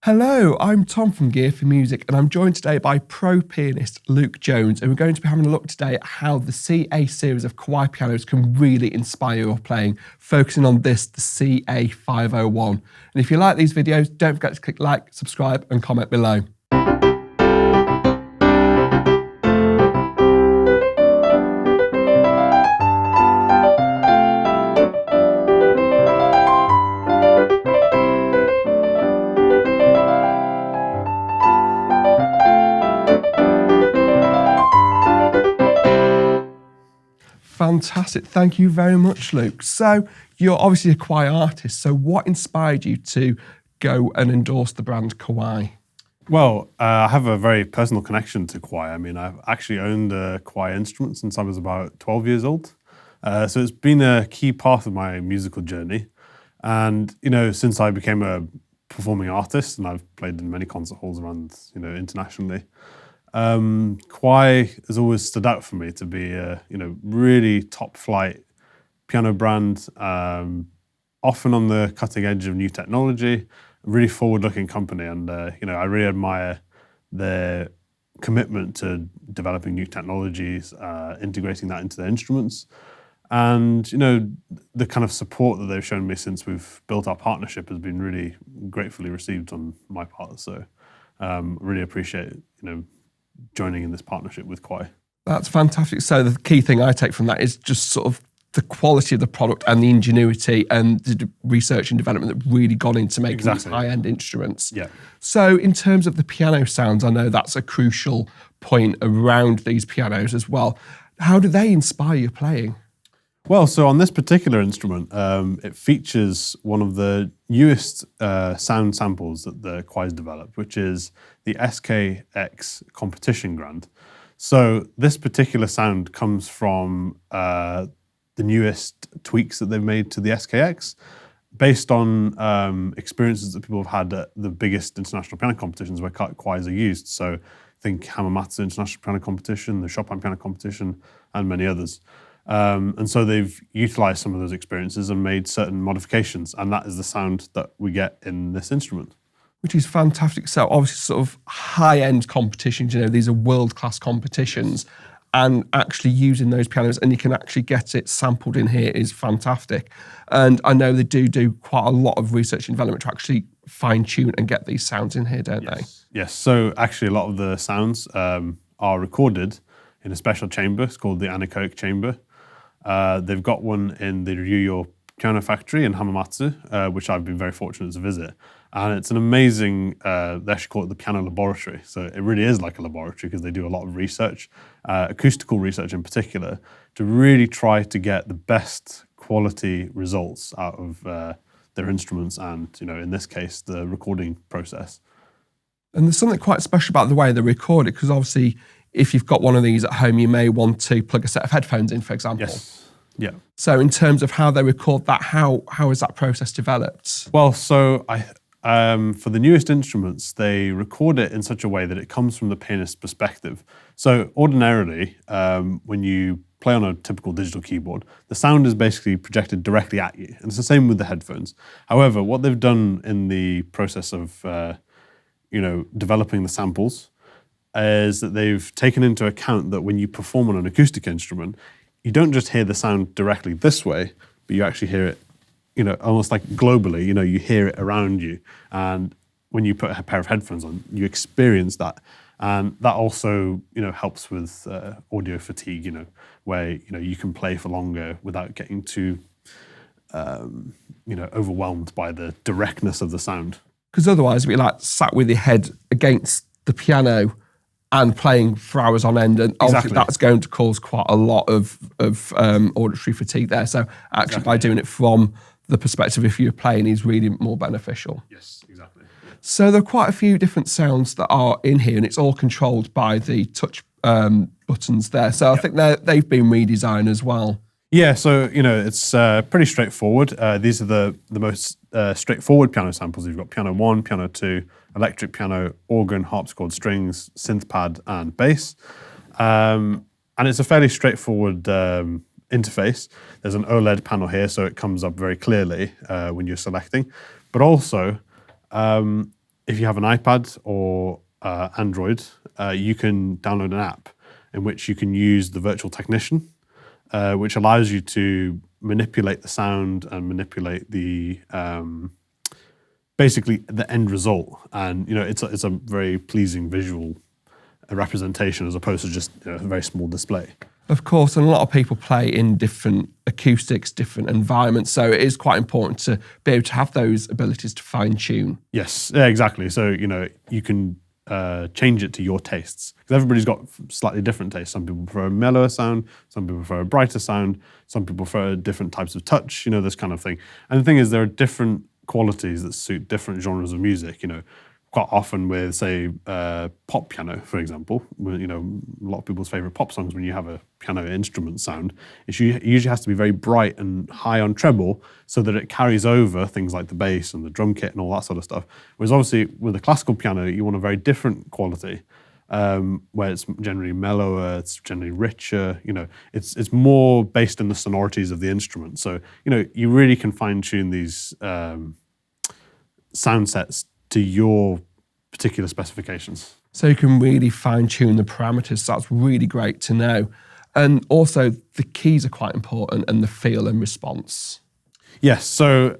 Hello, I'm Tom from Gear for Music, and I'm joined today by pro pianist Luke Jones, and we're going to be having a look today at how the CA series of Kawai pianos can really inspire your playing, focusing on the CA-501. And if you like these videos, don't forget to click like, subscribe, and comment below. Fantastic. Thank you very much, Luke. So you're obviously a Kawai artist. So what inspired you to go and endorse the brand Kawai? Well, I have a very personal connection to Kawai. I mean, I've actually owned a Kawai instrument since I was about 12 years old. So it's been a key part of my musical journey. And, since I became a performing artist, and I've played in many concert halls around, internationally, Kawai has always stood out for me to be a, really top flight piano brand, often on the cutting edge of new technology, a really forward looking company. And, I really admire their commitment to developing new technologies, integrating that into their instruments. And, the kind of support that they've shown me since we've built our partnership has been really gratefully received on my part. So really appreciate, joining in this partnership with Kawai. That's fantastic. So the key thing I take from that is just sort of the quality of the product and the ingenuity and the research and development that really gone into making these high-end instruments. Yeah. So in terms of the piano sounds, I know that's a crucial point around these pianos as well. How do they inspire your playing? Well, so on this particular instrument, it features one of the newest sound samples that the Kawai's developed, which is the SKX Competition Grand. So this particular sound comes from the newest tweaks that they've made to the SKX, based on experiences that people have had at the biggest international piano competitions where Kawais are used. So think Hamamatsu International Piano Competition, the Chopin Piano Competition, and many others. And so they've utilized some of those experiences and made certain modifications, and that is the sound that we get in this instrument. Which is fantastic. So obviously sort of high-end competitions, these are world-class competitions, and actually using those pianos, and you can actually get it sampled in here, is fantastic. And I know they do quite a lot of research and development to actually fine-tune and get these sounds in here, don't they? Yes, so actually a lot of the sounds are recorded in a special chamber. It's called the anechoic chamber. They've got one in the Ryuyo Piano Factory in Hamamatsu, which I've been very fortunate to visit. And it's an amazing, they actually call it the piano laboratory. So it really is like a laboratory because they do a lot of research, acoustical research in particular, to really try to get the best quality results out of their instruments and, in this case, the recording process. And there's something quite special about the way they record it, because obviously if you've got one of these at home, you may want to plug a set of headphones in, for example. Yes. Yeah. So in terms of how they record that, how is that process developed? Well, so for the newest instruments, they record it in such a way that it comes from the pianist's perspective. So ordinarily, when you play on a typical digital keyboard, the sound is basically projected directly at you. And it's the same with the headphones. However, what they've done in the process of, developing the samples is that they've taken into account that when you perform on an acoustic instrument, you don't just hear the sound directly this way, but you actually hear it, almost like globally, you hear it around you. And when you put a pair of headphones on, you experience that. And that also, helps with audio fatigue, where, you can play for longer without getting too, overwhelmed by the directness of the sound. Because otherwise it'd be like sat with your head against the piano and playing for hours on end, and obviously that's going to cause quite a lot of auditory fatigue there. So actually by doing it from the perspective if you're playing is really more beneficial. Yes, exactly. So there are quite a few different sounds that are in here, and it's all controlled by the touch buttons there. So I think they've been redesigned as well. Yeah, so, it's pretty straightforward. These are the most straightforward piano samples. You've got piano 1, piano 2, electric piano, organ, harpsichord, strings, synth pad, and bass. And it's a fairly straightforward interface. There's an OLED panel here, so it comes up very clearly when you're selecting. But also, if you have an iPad or Android, you can download an app in which you can use the virtual technician, which allows you to manipulate the sound and manipulate the basically the end result. And it's a very pleasing visual representation as opposed to just a very small display. Of course, and a lot of people play in different acoustics, different environments, so it is quite important to be able to have those abilities to fine tune. Yes, yeah, exactly. So you can change it to your tastes, because everybody's got slightly different tastes. Some people prefer a mellower sound, some people prefer a brighter sound, some people prefer different types of touch, this kind of thing. And the thing is, there are different qualities that suit different genres of music. Quite often with, say, pop piano, for example, a lot of people's favorite pop songs, when you have a piano instrument sound, it usually has to be very bright and high on treble so that it carries over things like the bass and the drum kit and all that sort of stuff. Whereas obviously with a classical piano, you want a very different quality, where it's generally mellower, it's generally richer, it's more based in the sonorities of the instrument. So, you really can fine tune these sound sets to your particular specifications. So you can really fine tune the parameters. So that's really great to know. And also the keys are quite important, and the feel and response. Yes, so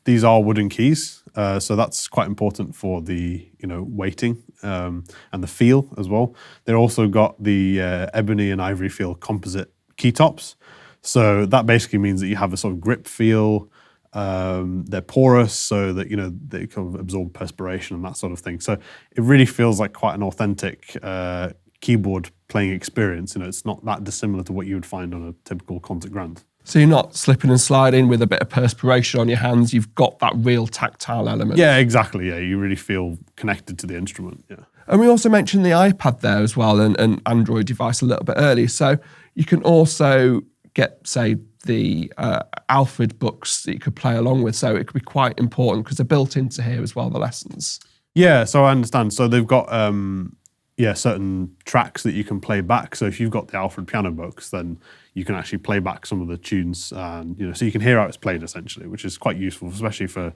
these are wooden keys. So that's quite important for the weighting and the feel as well. They've also got the ebony and ivory feel composite key tops. So that basically means that you have a sort of grip feel. They're porous, so that they kind of absorb perspiration and that sort of thing. So it really feels like quite an authentic keyboard playing experience. It's not that dissimilar to what you would find on a typical concert grand. So you're not slipping and sliding with a bit of perspiration on your hands. You've got that real tactile element. Yeah, exactly. Yeah, you really feel connected to the instrument. Yeah. And we also mentioned the iPad there as well, and Android device a little bit earlier. So you can also get, say, the Alfred books that you could play along with. So it could be quite important because they're built into here as well, the lessons. Yeah, so I understand. So they've got certain tracks that you can play back. So if you've got the Alfred piano books, then you can actually play back some of the tunes, and so you can hear how it's played essentially, which is quite useful, especially for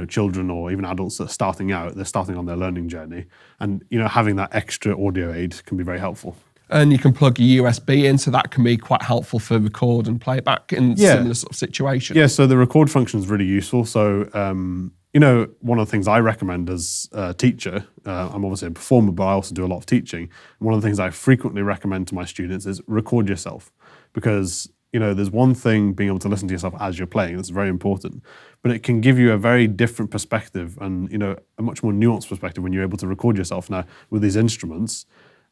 children or even adults that are starting out. They're starting on their learning journey, and having that extra audio aid can be very helpful. And you can plug your USB in, so that can be quite helpful for record and playback in similar sort of situations. Yeah, so the record function is really useful. So, one of the things I recommend as a teacher, I'm obviously a performer, but I also do a lot of teaching. One of the things I frequently recommend to my students is record yourself. Because, there's one thing being able to listen to yourself as you're playing, that's very important, but it can give you a very different perspective and, a much more nuanced perspective when you're able to record yourself. Now, with these instruments,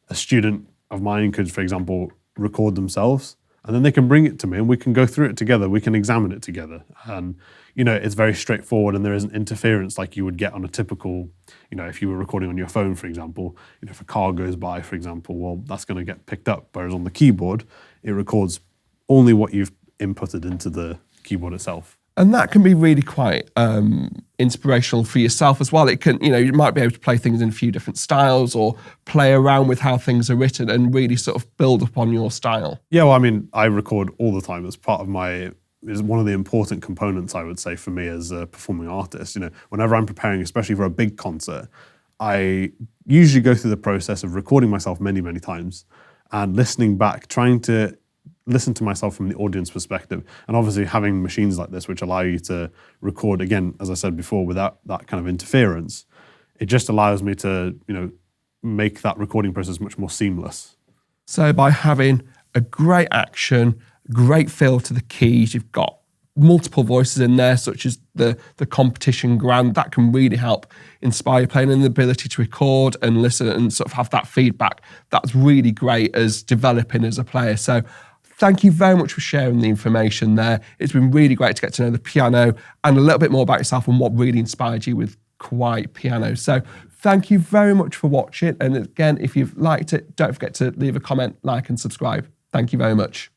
a student of mine could, for example, record themselves, and then they can bring it to me and we can go through it together, we can examine it together. And, it's very straightforward and there isn't interference like you would get on a typical, if you were recording on your phone, for example, if a car goes by, for example, well, that's going to get picked up. Whereas on the keyboard, it records only what you've inputted into the keyboard itself. And that can be really quite inspirational for yourself as well. It can, you might be able to play things in a few different styles or play around with how things are written and really sort of build upon your style. Yeah, well, I record all the time as part of is one of the important components, I would say, for me as a performing artist. Whenever I'm preparing, especially for a big concert, I usually go through the process of recording myself many, many times and listening back, trying to listen to myself from the audience perspective. And obviously having machines like this, which allow you to record, again, as I said before, without that kind of interference, it just allows me to, make that recording process much more seamless. So by having a great action, great feel to the keys, you've got multiple voices in there, such as the competition grand, that can really help inspire your playing, and the ability to record and listen and sort of have that feedback. That's really great as developing as a player. So thank you very much for sharing the information there. It's been really great to get to know the piano and a little bit more about yourself and what really inspired you with Kawai piano. So thank you very much for watching. And again, if you've liked it, don't forget to leave a comment, like and subscribe. Thank you very much.